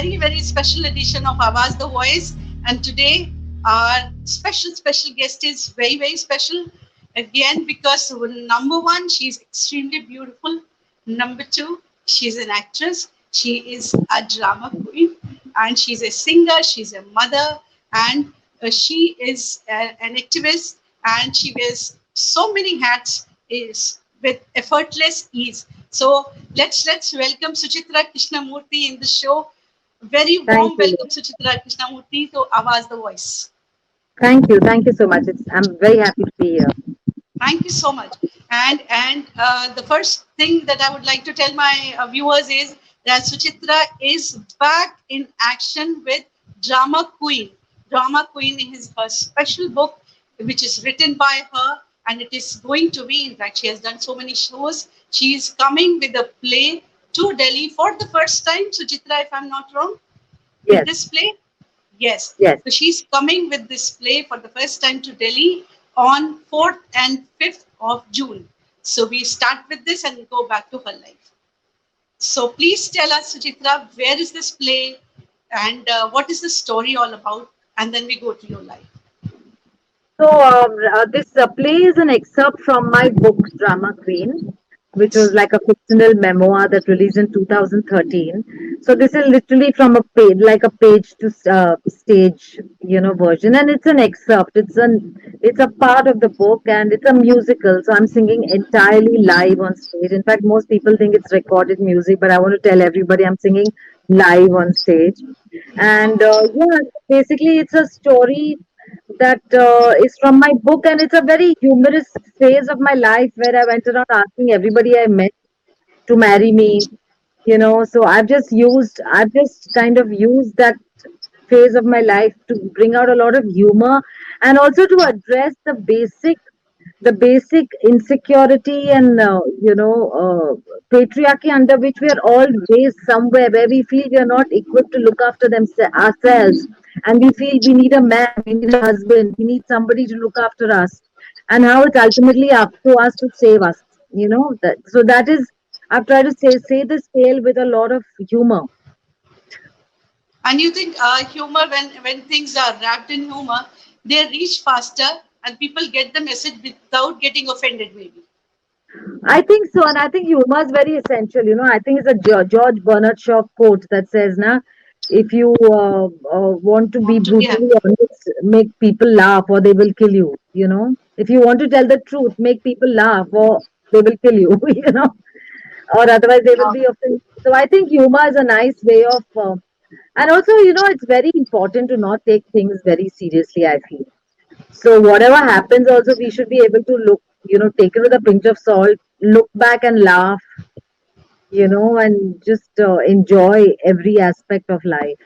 very, very special edition of Awaz-The Voice. And today, our special guest is very, very special. Again, because number one, she's extremely beautiful. Number two, she's an actress. She is a drama queen. And she's a singer. She's a mother. And she is an activist. And she wears so many hats is with effortless ease. So let's welcome Suchitra Krishnamoorthi in the show. Very Thank warm you. welcome, Suchitra Krishnamoorthi, to Awaz-The Voice. Thank you. Thank you so much. I'm very happy to be here. Thank you so much. And the first thing that I would like to tell my viewers is that Suchitra is back in action with Drama Queen. Drama Queen is her special book, which is written by her, and it is going to be. In fact, she has done so many shows. She is coming with a play to Delhi for the first time. Suchitra, if I'm not wrong, with Yes, this play. Yes. yes. So she's coming with this play for the first time to Delhi on 4th and 5th of June. So we start with this and go back to her life. So please tell us, Suchitra, where is this play and what is the story all about? And then we go to your life. So this play is an excerpt from my book Drama Queen, which was like a fictional memoir that released in 2013. So this is literally from a page, like a page to stage, version, and it's an excerpt. It's a part of the book, and it's a musical. So I'm singing entirely live on stage. In fact, most people think it's recorded music, but I want to tell everybody I'm singing live on stage. And yeah, basically, it's a story that is from my book, and it's a very humorous phase of my life where I went around asking everybody I met to marry me. So I've just kind of used that phase of my life to bring out a lot of humor and also to address the basic insecurity and patriarchy under which we are all raised somewhere, where we feel we are not equipped to look after ourselves, and we feel we need a man, we need a husband, we need somebody to look after us, and how it's ultimately up to us to save us. That is, I've tried to say this tale with a lot of humor. And you think humor, when things are wrapped in humor, they reach faster and people get the message without getting offended, maybe. I think so, and I think humor is very essential. I think it's a George Bernard Shaw quote that says, "Na, if you want to be Want to be brutally happy. honest, make people laugh, or they will kill you." If you want to tell the truth, make people laugh, or they will kill you. Or otherwise they will Yeah. be offended. So I think humor is a nice way of, and also, it's very important to not take things very seriously. I feel. So whatever happens, also we should be able to take it with a pinch of salt, look back and laugh, and just enjoy every aspect of life.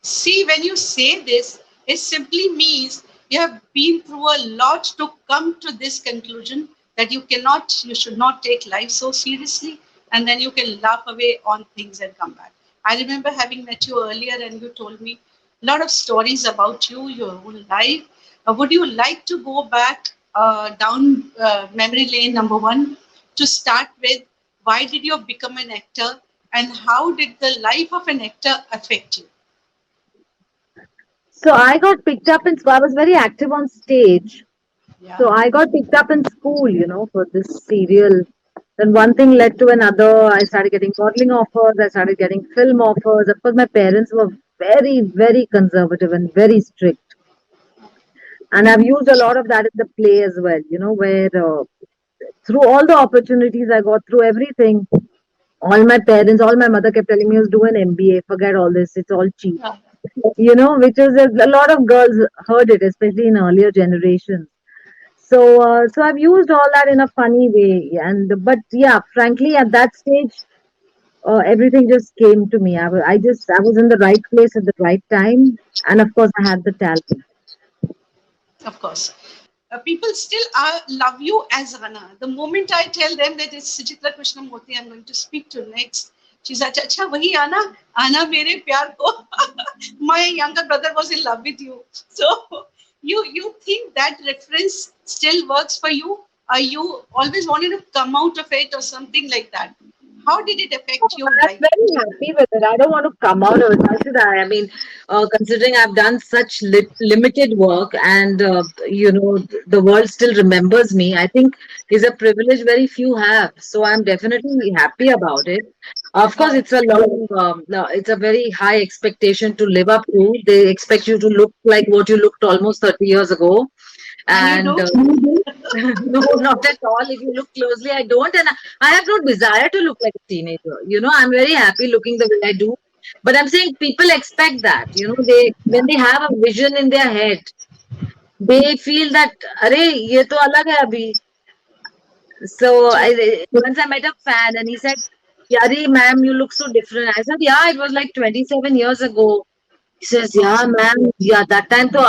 See, when you say this, it simply means you have been through a lot to come to this conclusion that you should not take life so seriously, and then you can laugh away on things and come back. I remember having met you earlier, and you told me a lot of stories about you, your own life. Would you like to go back down memory lane number one to start with? Why did you become an actor, and how did the life of an actor affect you? So I got picked up in, I was very active on stage. So Yeah. I got picked up in school, for this serial. Then one thing led to another. I started getting modeling offers. I started getting film offers. Of course, my parents were very, very conservative and very strict. And I've used a lot of that in the play as well, where through all the opportunities I got, through everything, all my mother kept telling me was do an MBA, forget all this, it's all cheap. Yeah. Which is a lot of girls heard it, especially in earlier generations. So I've used all that in a funny way, but yeah, frankly, at that stage, everything just came to me. I was in the right place at the right time, and of course, I had the talent. Of course. People still love you as Rana. The moment I tell them that it's Suchitra Krishnamurthy I'm going to speak to next, she's like, Acha, wahi Anna, Anna mere pyar ko. My younger brother was in love with you. So you think that reference still works for you? You always wanted to come out of it or something like that? How did it affect your I'm life? very happy with it. I don't want to come out of it. Why should I? I mean, considering I've done such limited work and, the world still remembers me, I think is a privilege very few have. So I'm definitely happy about it. Of course, Right. it's a long, no, it's a very high expectation to live up to. They expect you to look like what you looked almost 30 years ago. And you And do? no, not at all. If you look closely, I don't. And I have no desire to look like a teenager. I'm very happy looking the way I do. But I'm saying people expect that. They when they have a vision in their head, they feel that, "Arey, ye to alag hai abhi." So True. once I met a fan and he said, "Yari, ma'am, you look so different." I said, "Yeah, it was like 27 years ago." He says, "Yeah, ma'am, yeah, that time to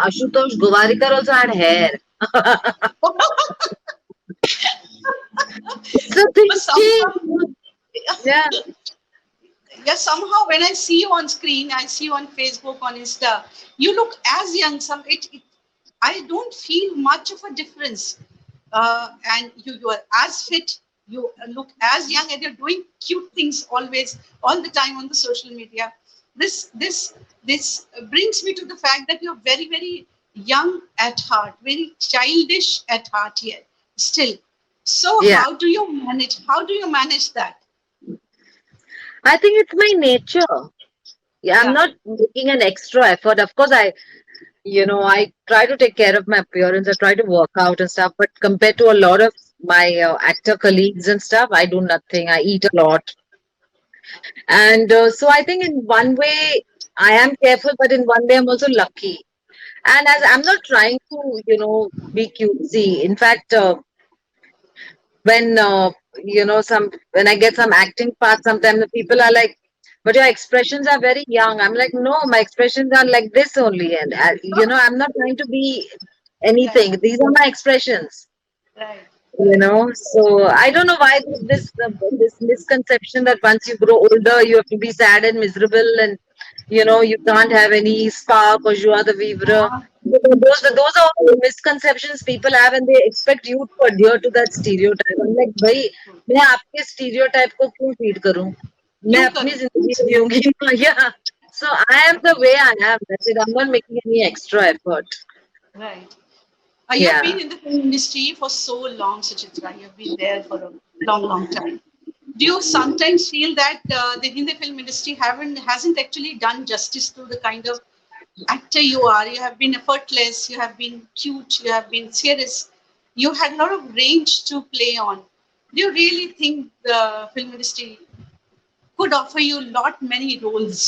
Ashutosh Govarikar also had hair." So But thinking, somehow, yeah, yeah, somehow when I see you on screen, I see you on Facebook, on Insta, you look as young. I don't feel much of a difference. And you are as fit, you look as young, and you're doing cute things always, all the time on the social media. This brings me to the fact that you're very, very young at heart, very childish at heart here, still. So yeah. how do you manage? How do you manage that? I think it's my nature. Yeah, I'm Yeah, not making an extra effort. Of course, I try to take care of my appearance. I try to work out and stuff. But compared to a lot of my actor colleagues and stuff, I do nothing. I eat a lot, and so I think in one way I am careful, but in one way I'm also lucky. And as I'm not trying to, be cutesy. In fact, when some when I get some acting parts, sometimes the people are like, "But your expressions are very young." I'm like, "No, my expressions are like this only," and I'm not trying to be right, anything. These are my expressions. right. So I don't know why there's this misconception that once you grow older, you have to be sad and miserable, and you can't have any spark or joie de vivre. Ah, Those are all misconceptions people have, and they expect you to adhere to that stereotype. I'm like, भाई मैं आपके stereotype को क्यों feed करूं? मैं क्यों अपनी करूं? जिंदगी जीऊंगी. Yeah. So I am the way I am. That's it. I'm not making any extra effort. Right. You have Yeah. been in the film industry for so long, Suchitra. You have been there for a long, long time. Do you sometimes feel that the Hindi film industry hasn't actually done justice to the kind of actor you are? You have been effortless, you have been cute, you have been serious. You had a lot of range to play on. Do you really think the film industry could offer you lot many roles,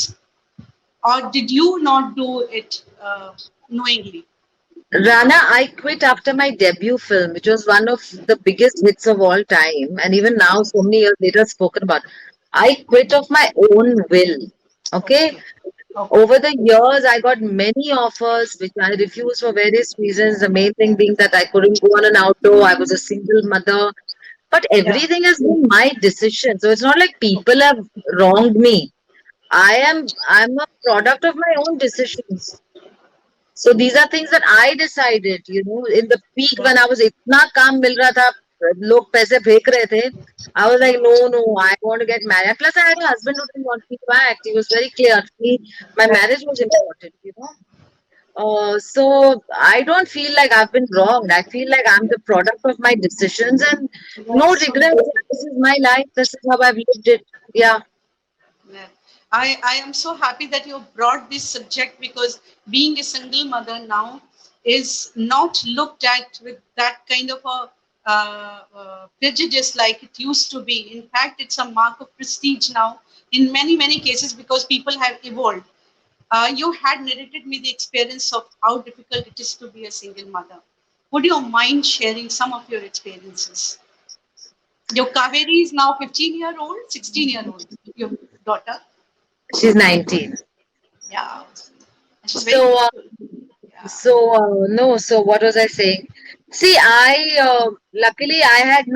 or did you not do it knowingly? Rana, I quit after my debut film, which was one of the biggest hits of all time, and even now, so many years later, spoken about. I quit of my own will. Okay. Okay. Okay. Over the years, I got many offers which I refused for various reasons. The main thing being that I couldn't go on an outdoor, I was a single mother. But Yeah. everything has been my decision. So it's not like people have wronged me. I'm a product of my own decisions. So these are things that I decided, in the peak when I was इतना काम मिल रहा था, लोग पैसे फेंक रहे थे. I was like, no, no, I want to get married. Plus, I had a husband who didn't want me to act. He was very clear. To me, my Right. marriage was important. So I don't feel like I've been wronged. I feel like I'm the product of my decisions and no That's so regrets. This is my life. This is how I've lived it. Yeah. yeah. I am so happy that you brought this subject because being a single mother now is not looked at with that kind of a prejudice like it used to be. In fact, it's a mark of prestige now in many, many cases because people have evolved. You had narrated me the experience of how difficult it is to be a single mother. Would you mind sharing some of your experiences? Your Kaveri is now 15-year-old, 16-year-old, your daughter. She's 19. Yeah. She's very So, beautiful. Yeah. no, so what was I saying? See, luckily, I had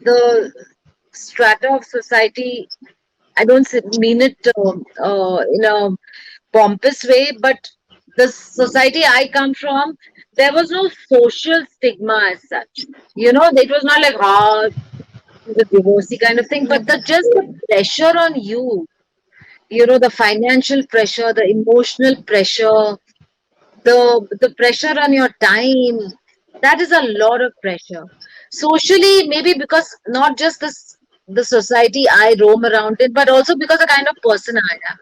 the strata of society. I don't mean it in a pompous way, but the society I come from, there was no social stigma as such. It was not like, the divorcee kind of thing, but the just the pressure on you, the financial pressure, the emotional pressure, the pressure on your time, that is a lot of pressure. Socially, maybe because not just this the society I roam around in, but also because the kind of person I am.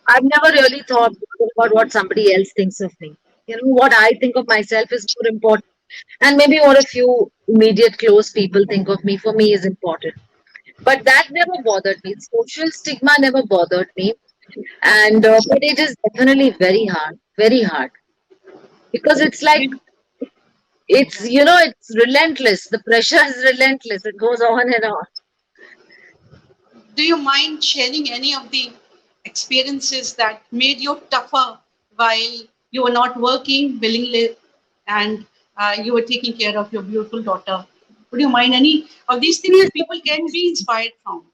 I've never really thought about what somebody else thinks of me. What I think of myself is more important. And maybe what a few immediate close people think of me for me is important. But that never bothered me. Social stigma never bothered me. And but it is definitely very hard, very hard. Because it's like Do it's relentless. The pressure is relentless. It goes on and on. do you mind sharing any of the experiences that made you tougher while you were not working willingly and you were taking care of your beautiful daughter? Would you mind any of these things that people can be inspired from?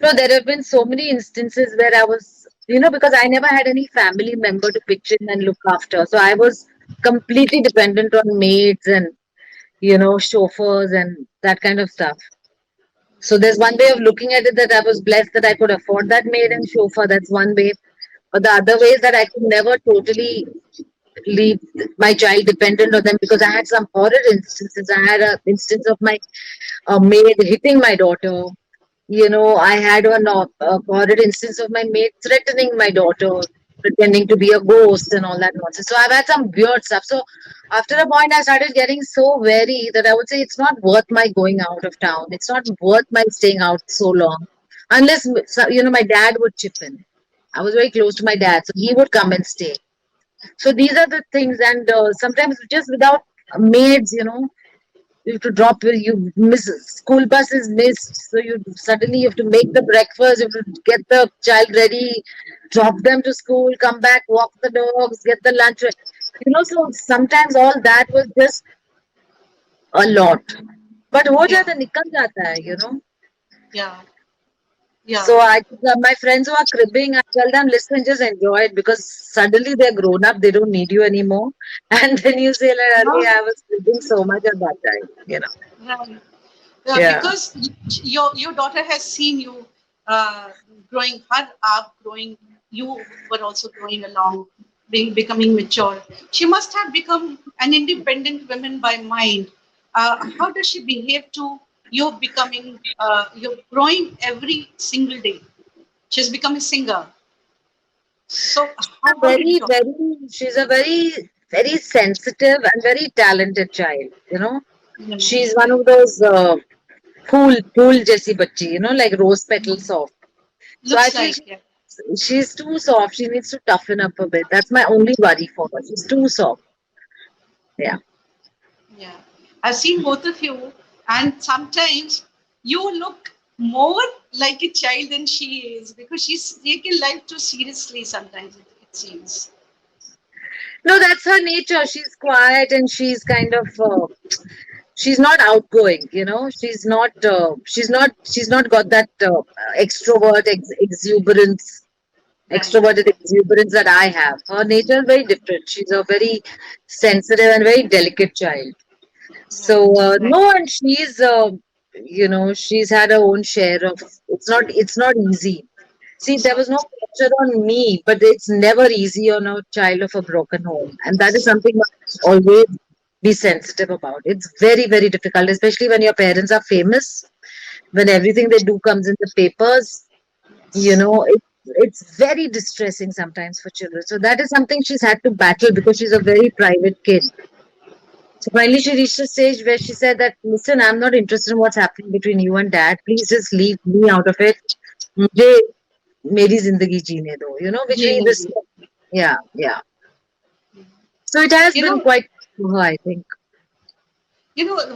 No, there have been so many instances where I was, because I never had any family member to pitch in and look after. So I was completely dependent on maids and, chauffeurs and that kind of stuff. So there's one way of looking at it that I was blessed that I could afford that maid and chauffeur. That's one way. But the other way is that I could never totally leave my child dependent on them because I had some horror instances. I had an instance of my maid hitting my daughter. I had a horrid instance of my maid threatening my daughter, pretending to be a ghost and all that nonsense. So I've had some weird stuff. So after a point, I started getting so wary that I would say it's not worth my going out of town. It's not worth my staying out so long, unless my dad would chip in. I was very close to my dad, so he would come and stay. So these are the things, and sometimes just without maids, you have to drop you miss school bus is missed, so you suddenly you have to make the breakfast, you have to get the child ready, drop them to school, come back, walk the dogs, get the lunch, so sometimes all that was just a lot, but ho Yeah, jata nikal jata hai. yeah, yeah. So my friends who are cribbing, I tell them, listen, just enjoy it because suddenly they're grown up, they don't need you anymore. And then you say, like, No, "Arey, I was cribbing so much at that time. right. Yeah, Yeah. because your daughter has seen you growing her up, growing. You were also growing along, becoming mature. She must have become an independent woman by mind. How does she behave to you becoming? You're growing every single day. She's become a singer. So how did Very, you? very, she's a very, very sensitive and very talented child. She's one Right. of those phool jaisi bachchi, like rose petal soft. So I Looks feel like, yeah. she's too soft. She needs to toughen up a bit. That's my only worry for her. She's too soft. Yeah. Yeah, I've seen both of you, and sometimes you look more like a child than she is because she's taking life too seriously sometimes, it seems. No, that's her nature. She's quiet and she's kind of she's not outgoing. She's not got that extrovert exuberance Right, extroverted right, exuberance that I have. Her nature is very different. She's a very sensitive and very delicate child. So right, right, no, and she's had her own share of. It's not easy. See, there was no pressure on me, but it's never easy on a child of a broken home, and that is something I must always be sensitive about. It's very, very difficult, especially when your parents are famous, when everything they do comes in the papers. It's very distressing sometimes for children. So that is something she's had to battle because she's a very private kid. So finally, she reached a stage where she said that, listen, I'm not interested in what's happening between you and dad. Please just leave me out of it. मुझे मेरी जिंदगी जीने दो, which really this, yeah. yeah, yeah. So it has You been know, quite, I think.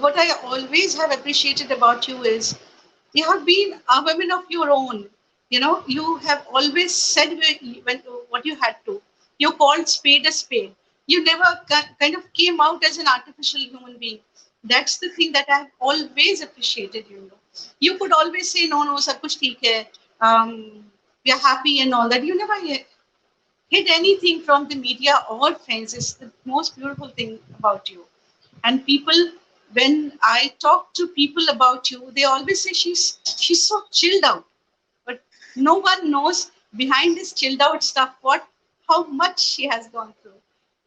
what I always have appreciated about you is you have been a woman of your own. You have always said what you had to. You called spade a spade. You never kind of came out as an artificial human being. That's the thing that I've always appreciated. You could always say no, no, sab kuch theek hai. We are happy and all that. You never hid anything from the media or fans. Is the most beautiful thing about you. And people When I talk to people about you, they always say she's so chilled out, but no one knows behind this chilled out stuff what how much she has gone through.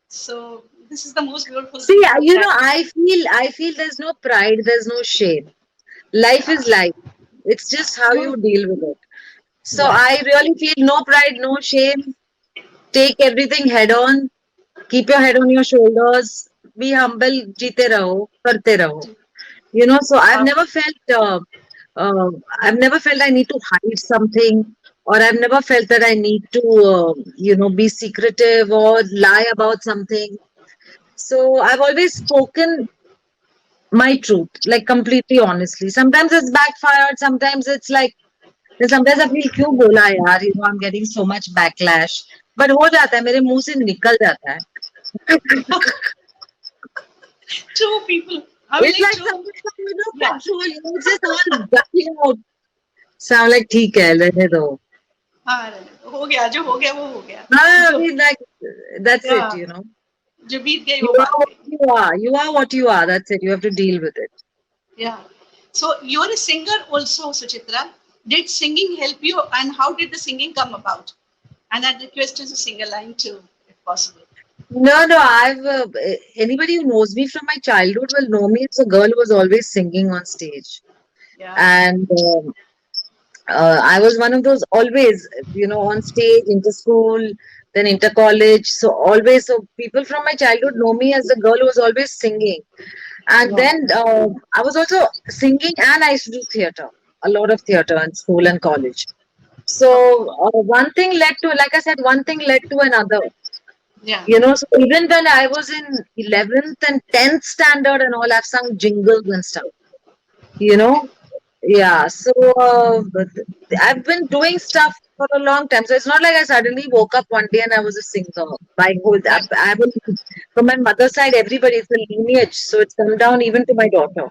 So this is the most beautiful See, thing that I feel there's no pride, there's no shame. Life yeah, is life. It's just how no, you deal with it. So yeah, I really feel no pride, no shame. Take everything head on. Keep your head on your shoulders. Be humble. Jeete raho, karte raho. So uh, uh, I've never felt I need to hide something, or I've never felt that I need to, be secretive or lie about something. So I've always spoken my truth, like completely honestly. Sometimes it's backfired. Sometimes it's like, sometimes I feel क्यों बोला यार, I'm getting so much backlash. But हो जाता है, मेरे मुंह से निकल जाता है. two people. I mean, It's like like two. something that Yeah, control. It's just all gushing out. So I'm like, ठीक है, रहने दो. हाँ, हो गया जो हो गया वो हो गया. I जो mean, like, that's it, yeah, जो बीत गई You वो are बात what गई. you are. You are what you are. That's it. You have to deal with it. Yeah. So you're a singer also, Suchitra. Did singing help you, and how did the singing come about? And I'd request you to sing a line too, if possible. No, no. Anybody who knows me from my childhood will know me as a girl who was always singing on stage. Yeah. And I was one of those always, on stage, inter school, then inter college. So always, so people from my childhood know me as the girl who was always singing. And Yeah. then I was also singing, and I used to do theater, a lot of theater in school and college. So Okay. one thing led to, like I said, one thing led to another. Yeah. So even when I was in 11th and 10th standard and all, I've sung jingles and stuff. You Okay. know, yeah, so but I've been doing stuff for a long time. So it's not like I suddenly woke up one day and I was a singer. Yeah. I have from my mother's side, everybody, it's a lineage. So it's come down even to my daughter.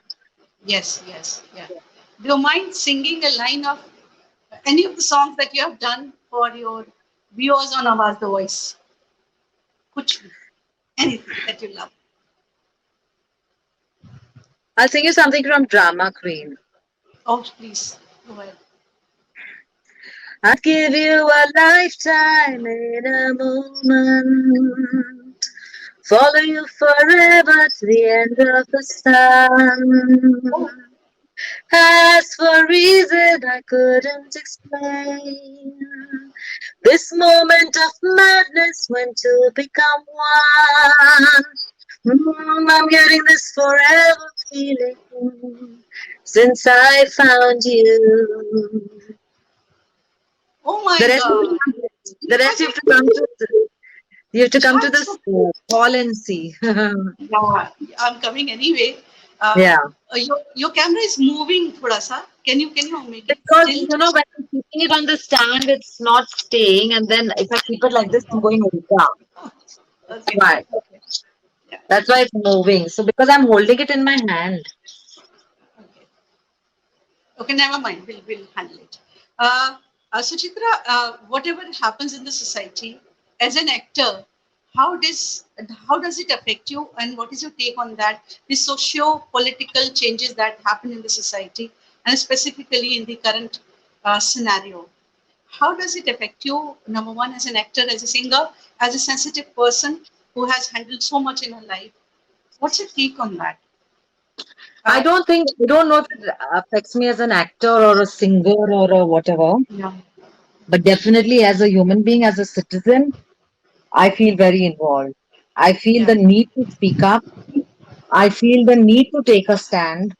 Yes. Yes. Yeah. Do you mind singing a line of any of the songs that you have done for your viewers on Awaz-The Voice? Kuch bhi. Anything that you love. I'll sing you something from Drama Queen. Oh, please. Go ahead. I'd give you a lifetime in a moment. Follow you forever to the end of the Oh, sun. As for reason I couldn't explain, this moment of madness when two become one. I'm getting this forever feeling since I found you. oh The my rest, God. the I rest you have think to come to. You have to come to that's this so. hall and see. Yeah, I'm coming anyway. Uh, Yeah. your camera is moving thoda sa. Can you make it Because still? when I'm keeping it on the stand, it's not staying, and then if I keep it like this, I'm going ulta. That's Okay. why. Okay. Yeah. That's why it's moving. So because I'm holding it in my hand. Okay. Okay. Never mind. We'll handle it. Suchitra, whatever happens in the society, as an actor, how does how does it affect you, and what is your take on that? The socio-political changes that happen in the society, and specifically in the current scenario. How does it affect you? Number one, as an actor, as a singer, as a sensitive person who has handled so much in her life. What's your take on that? Uh, I don't know if it affects me as an actor or a singer or a whatever, yeah, but definitely as a human being, as a citizen, I feel very involved. I feel yeah. the need to speak up. I feel the need to take a stand.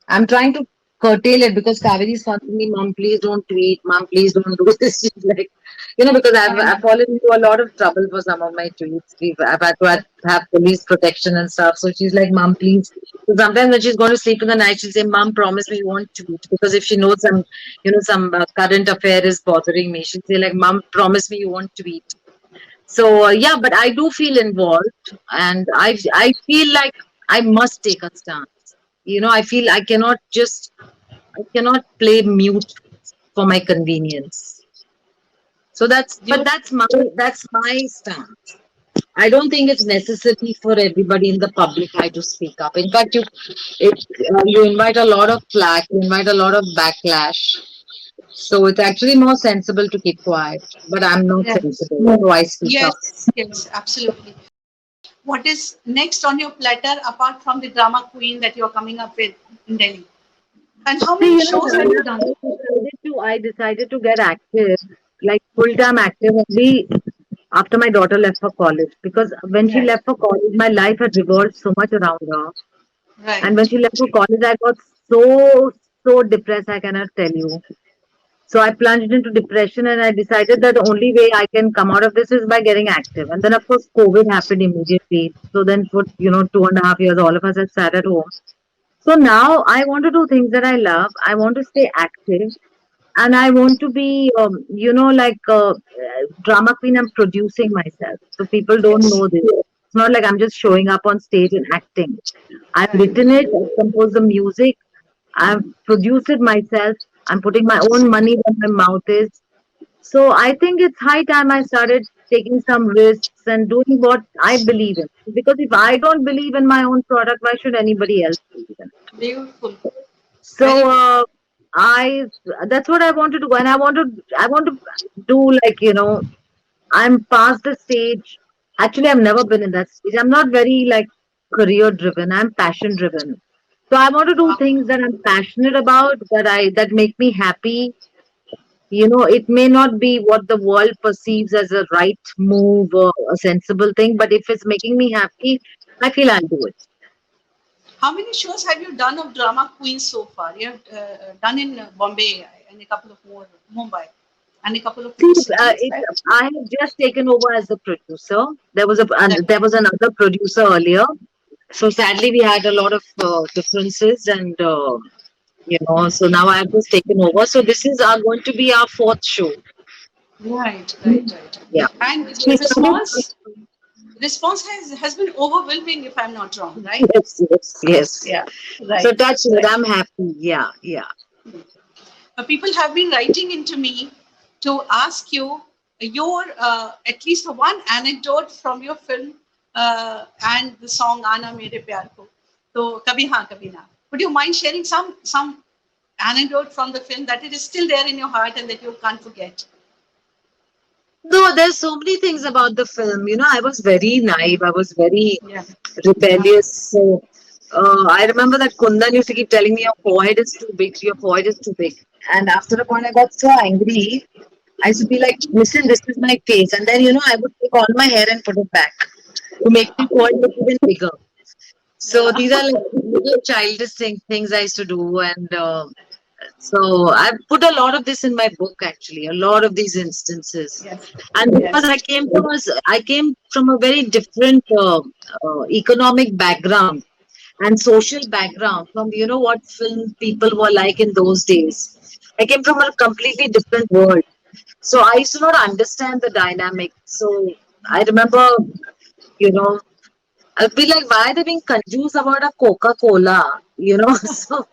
I'm trying to curtail it because Kaveri is telling me, Mom, please don't tweet. Mom, please don't do this. She's like, because I've fallen into a lot of trouble for some of my tweets. I've had to have police protection and stuff. So she's like, Mom, please. So sometimes when she's going to sleep in the night, she'll say, Mom, promise me you won't tweet. Because if she knows some current affair is bothering me, she'll say, like, Mom, promise me you won't tweet. So yeah, but I do feel involved, and I feel like I must take a stance. I feel I cannot play mute for my convenience. So You, that's my stance. I don't think it's necessary for everybody in the public eye to speak up. In fact, you invite a lot of flack, you invite a lot of backlash. So it's actually more sensible to keep quiet. But I'm not Yeah. sensible, so I speak up. Yes, yes, absolutely. What is next on your platter apart from the drama queen that you're coming up with in Delhi? And how See, many shows have you done? I decided to get active, like full time active only after my daughter left for college. Because when she Right, left for college, my life had revolved so much around her. And when right, she left for college, I got so depressed, I cannot tell you. So I plunged into depression and I decided that the only way I can come out of this is by getting active. And then, of course, COVID happened immediately. So then, for 2.5 years, all of us had sat at home. So now I want to do things that I love. I want to stay active and I want to be, like drama queen. I'm producing myself. So people don't yes, know this. It's not like I'm just showing up on stage and acting. I've written right. it, I've composed the music, I've produced it myself. I'm putting my own money where my mouth is. So I think it's high time I started taking some risks and doing what I believe in. Because if I don't believe in my own product, why should anybody else believe in it? Beautiful, very So good. I that's what I want to do, and I want to do like I'm past the stage. Actually, I've never been in that stage. I'm not very like career driven. I'm passion driven. So I want to do Wow. things that I'm passionate about, that make me happy. It may not be what the world perceives as a right move or a sensible thing, but if it's making me happy, I feel I'll do it. How many shows have you done of drama queens so far? You have done in Bombay and a couple of more, Mumbai, and a couple of See, more cities, right? I have just taken over as the producer. Right. There was another producer earlier. So sadly, we had a lot of differences, and so now I have just taken over. So this is going to be our fourth show. Right, right, right. Yeah. And So we the started. response has been overwhelming, if I'm not wrong, right? Yes, yes, yes. Yeah, So right, touch wood, right. I'm happy. Yeah, yeah. People have been writing into me to ask you your at least one anecdote from your film and the song "Aana Mere Pyar Ko." So, "Kabhi Haan Kabhi Na." Would you mind sharing some anecdote from the film that it is still there in your heart and that you can't forget? No, there's so many things about the film. I was very naive. I was very Yeah, yeah, rebellious. So I remember that Kundan used to keep telling me, "Your forehead is too big. Your forehead is too big." And after a point, I got so angry. I used to be like, "Listen, this is my face." And then, I would take all my hair and put it back to make my forehead look even bigger. So yeah. these are like little childish things I used to do. And so I've put a lot of this in my book, actually, a lot of these instances. Yes, And because yes, I came from a very different economic background and social background from what film people were like in those days. I came from a completely different world. So I used to not understand the dynamic. So I remember, you know, I'd be like, why are they being confused about a Coca-Cola? So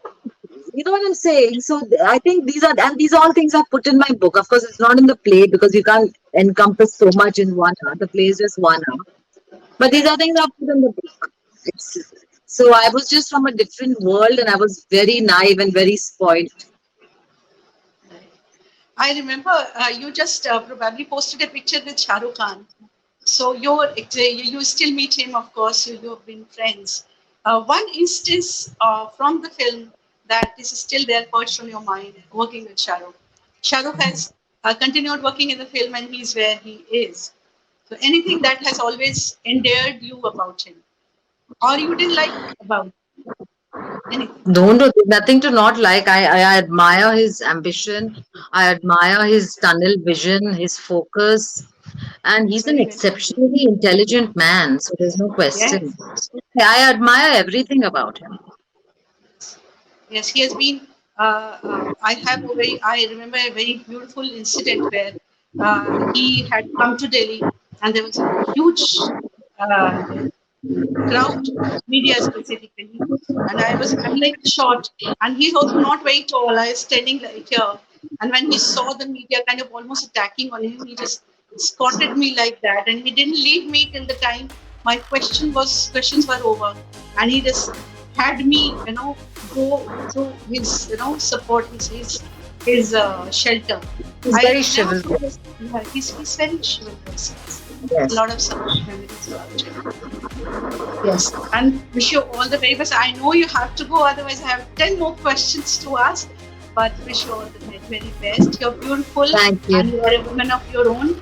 you know what I'm saying? So I think these are all things I put in my book. Of course, it's not in the play because you can't encompass so much in 1 hour. The play is just 1 hour. But these are things I put in the book. So I was just from a different world and I was very naive and very spoiled. right. I remember you just probably posted a picture with Shah Rukh Khan. So you still meet him, of course. You've been friends. One instance from the film that is still there, perched on your mind, working with Shah Rukh. Shah Rukh has continued working in the film, and he's where he is. So anything that has always endeared you about him, or you didn't like about anything. No, no, there's nothing to not like. I admire his ambition. I admire his tunnel vision, his focus. And he's an Very well. exceptionally intelligent man, so there's no question. Yes. I admire everything about him. Yes, he has been. I remember a very beautiful incident where he had come to Delhi, and there was a huge uh, crowd, media specifically, and I'm like short, and he's also not very tall. I was standing like here, and when he saw the media kind of almost attacking on him, he just escorted me like that, and he didn't leave me till the time my questions were over, and he just had me, go through his, support, his shelter. He's I very never chivalrous. forget. Yeah, he's very chivalrous. Yes. A Yes. lot of support memories about him. Yes, and wish you all the very best. I know you have to go, otherwise I have 10 more questions to ask. But wish you all the very, very best. You're beautiful Thank you. and you are a woman of your own.